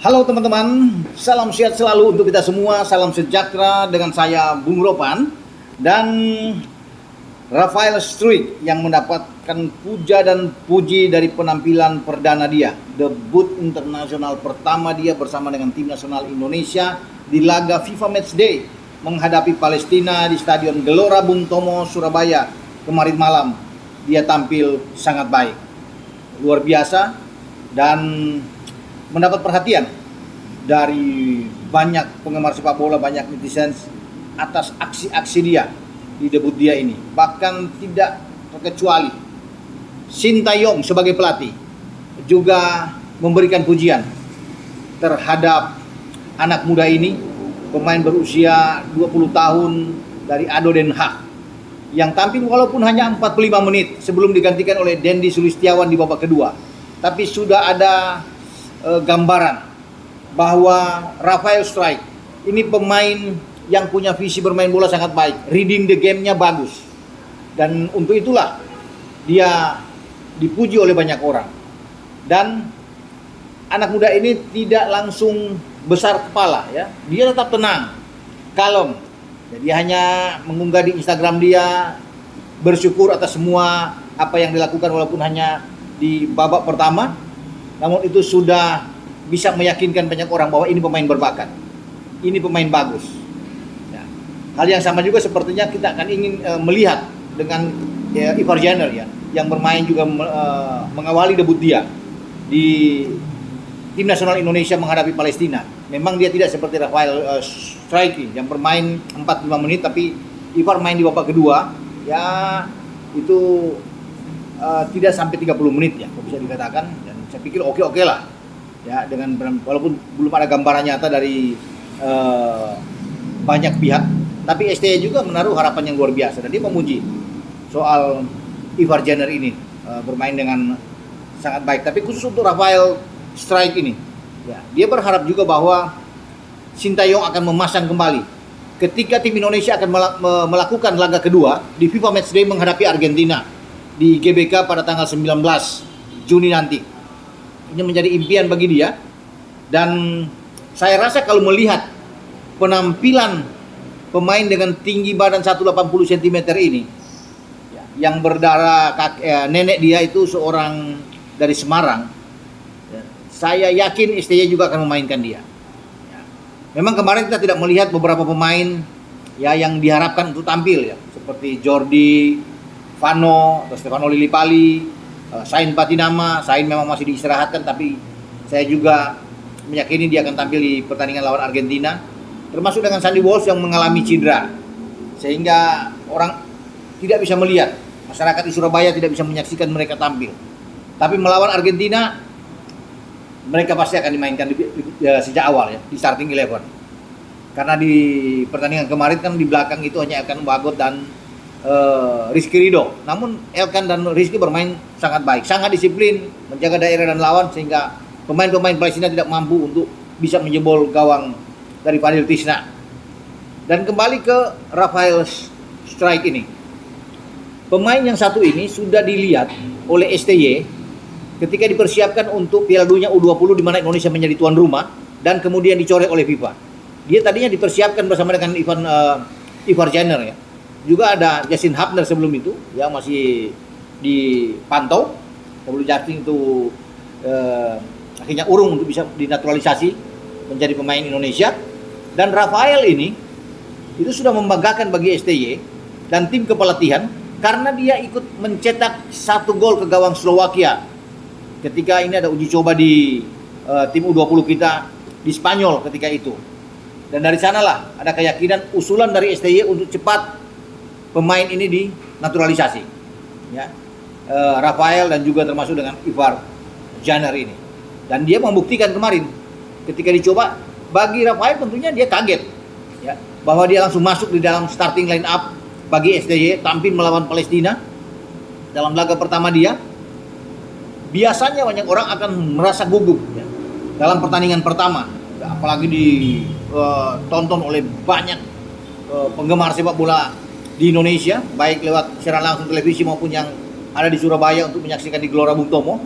Halo teman-teman, salam sehat selalu untuk kita semua, salam sejahtera dengan saya Bung Ropan dan Rafael Struijk yang mendapatkan puja dan puji dari penampilan perdana dia, debut internasional pertama dia bersama dengan tim nasional Indonesia di laga FIFA Matchday menghadapi Palestina di Stadion Gelora Bung Tomo, Surabaya kemarin malam. Dia tampil sangat baik, luar biasa dan mendapat perhatian dari banyak penggemar sepak bola, banyak netizen atas aksi-aksi dia di debut dia ini. Bahkan tidak terkecuali Sintayong sebagai pelatih juga memberikan pujian terhadap anak muda ini, pemain berusia 20 tahun dari ADO Den Haag yang tampil walaupun hanya 45 menit sebelum digantikan oleh Dendi Sulistiawan di babak kedua. Tapi sudah ada gambaran bahwa Rafael Struijk ini pemain yang punya visi bermain bola sangat baik, reading the game-nya bagus, dan untuk itulah dia dipuji oleh banyak orang. Dan anak muda ini tidak langsung besar kepala, ya, dia tetap tenang, kalem. Jadi hanya mengunggah di Instagram dia bersyukur atas semua apa yang dilakukan walaupun hanya di babak pertama. Namun itu sudah bisa meyakinkan banyak orang bahwa ini pemain berbakat, ini pemain bagus. Ya. Hal yang sama juga sepertinya kita akan ingin melihat dengan Ivar Jenner, ya, yang bermain juga mengawali debut dia di tim nasional Indonesia menghadapi Palestina. Memang dia tidak seperti Rafael Struijk yang bermain 45 menit, tapi Ivar main di babak kedua, ya itu tidak sampai 30 menit, ya, bisa dikatakan. Dan saya pikir oke lah, ya, dengan walaupun belum ada gambaran nyata dari banyak pihak, tapi STY juga menaruh harapan yang luar biasa dan dia memuji soal Ivar Jenner ini bermain dengan sangat baik. Tapi khusus untuk Rafael Struijk ini, ya, dia berharap juga bahwa Sintayong akan memasang kembali ketika tim Indonesia akan melakukan laga kedua di FIFA Matchday menghadapi Argentina di GBK pada tanggal 19 Juni nanti. Ini menjadi impian bagi dia, dan saya rasa kalau melihat penampilan pemain dengan tinggi badan 180 cm ini, ya, yang berdarah nenek dia itu seorang dari Semarang, ya, saya yakin STY juga akan memainkan dia. Ya. Memang kemarin kita tidak melihat beberapa pemain, ya, yang diharapkan untuk tampil, ya, seperti Jordi, Vano atau Stefano Lillipali, Sain Patinama. Sain memang masih diistirahatkan, tapi saya juga meyakini dia akan tampil di pertandingan lawan Argentina. Termasuk dengan Sandy Walsh yang mengalami cedera, sehingga orang tidak bisa melihat, masyarakat di Surabaya tidak bisa menyaksikan mereka tampil. Tapi melawan Argentina, mereka pasti akan dimainkan sejak awal, ya, di starting 11. Karena di pertandingan kemarin kan di belakang itu hanya Elkan Bagot dan Rizky Ridho. Namun Elkan dan Rizky bermain sangat baik, sangat disiplin, menjaga daerah dan lawan, sehingga pemain-pemain Palestina tidak mampu untuk bisa menjebol gawang dari Fadil Tisna. Dan kembali ke Rafael Struijk ini, pemain yang satu ini sudah dilihat oleh STY ketika dipersiapkan untuk Piala Dunia U20 di mana Indonesia menjadi tuan rumah dan kemudian dicoret oleh FIFA. Dia tadinya dipersiapkan bersama dengan Ivar Jenner, ya. Juga ada Justin Hubner sebelum itu, yang masih dipantau sebelum Justin itu akhirnya urung untuk bisa dinaturalisasi menjadi pemain Indonesia. Dan Rafael ini itu sudah membanggakan bagi STY dan tim kepelatihan karena dia ikut mencetak 1 gol ke gawang Slovakia ketika ini ada uji coba di tim U20 kita di Spanyol ketika itu. Dan dari sanalah ada keyakinan usulan dari STY untuk cepat pemain ini dinaturalisasi, ya, Rafael dan juga termasuk dengan Ivar Jenner ini. Dan dia membuktikan kemarin ketika dicoba, bagi Rafael tentunya dia kaget, ya, bahwa dia langsung masuk di dalam starting line up bagi STY tampil melawan Palestina dalam laga pertama dia. Biasanya banyak orang akan merasa gugup, ya, dalam pertandingan pertama, ya, apalagi ditonton oleh banyak penggemar sepak bola di Indonesia, baik lewat siaran langsung televisi maupun yang ada di Surabaya untuk menyaksikan di Gelora Bung Tomo.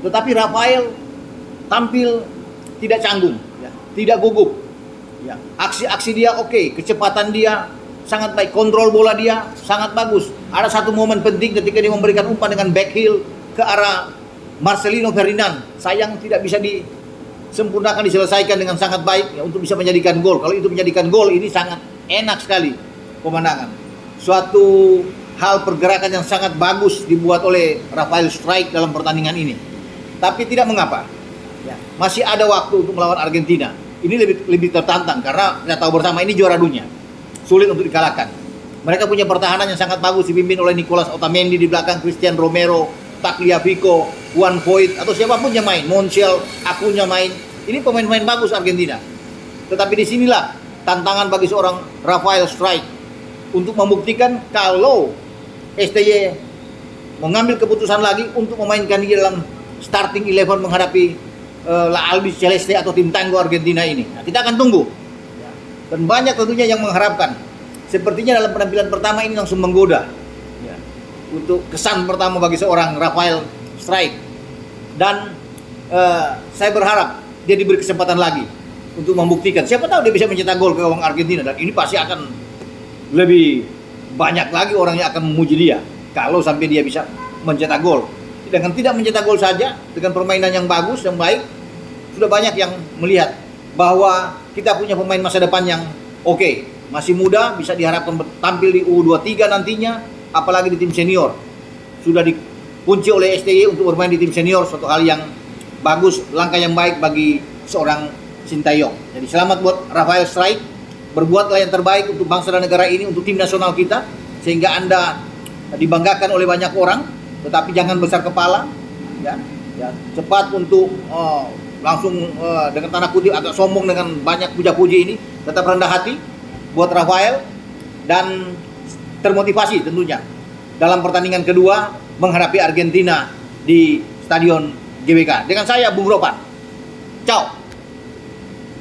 Tetapi Rafael tampil tidak canggung, ya, tidak gugup. Ya, aksi-aksi dia oke, kecepatan dia sangat baik, kontrol bola dia sangat bagus. Ada satu momen penting ketika dia memberikan umpan dengan back heel ke arah Marcelino Ferdinand. Sayang tidak bisa disempurnakan, diselesaikan dengan sangat baik ya, untuk bisa menjadikan gol. Kalau itu menjadikan gol, ini sangat enak sekali pemandangan. Suatu hal pergerakan yang sangat bagus dibuat oleh Rafael Strijk dalam pertandingan ini. Tapi tidak mengapa. Ya, masih ada waktu untuk melawan Argentina. Ini lebih tertantang karena kita tahu bersama ini juara dunia. Sulit untuk dikalahkan. Mereka punya pertahanan yang sangat bagus dipimpin oleh Nicolas Otamendi, di belakang Cristian Romero, Tagliafico, Juan Foyth, atau siapapun yang main, Montiel, Acuña main. Ini pemain-pemain bagus Argentina. Tetapi disinilah tantangan bagi seorang Rafael Strijk untuk membuktikan kalau STY mengambil keputusan lagi untuk memainkan dia dalam starting 11 menghadapi La Albi Celeste atau tim tangguh Argentina ini. Nah, kita akan tunggu. Dan banyak tentunya yang mengharapkan. Sepertinya dalam penampilan pertama ini langsung menggoda. Ya. Untuk kesan pertama bagi seorang Rafael Strijk. Dan saya berharap dia diberi kesempatan lagi untuk membuktikan. Siapa tahu dia bisa mencetak gol ke gawang Argentina. Dan ini pasti akan lebih banyak lagi orang yang akan memuji dia kalau sampai dia bisa mencetak gol. Dengan tidak mencetak gol saja, dengan permainan yang bagus, yang baik, sudah banyak yang melihat bahwa kita punya pemain masa depan yang oke, masih muda, bisa diharapkan tampil di U23 nantinya, apalagi di tim senior. Sudah dikunci oleh STY untuk bermain di tim senior, suatu hal yang bagus, langkah yang baik bagi seorang Sintayong. Jadi selamat buat Rafael Strijk, berbuatlah yang terbaik untuk bangsa dan negara ini, untuk tim nasional kita, sehingga Anda dibanggakan oleh banyak orang. Tetapi jangan besar kepala, ya cepat untuk langsung dengan tanda kutip agak sombong dengan banyak puja-puji ini. Tetap rendah hati buat Rafael dan termotivasi tentunya dalam pertandingan kedua menghadapi Argentina di Stadion GBK. Dengan saya Bung Ropan, ciao.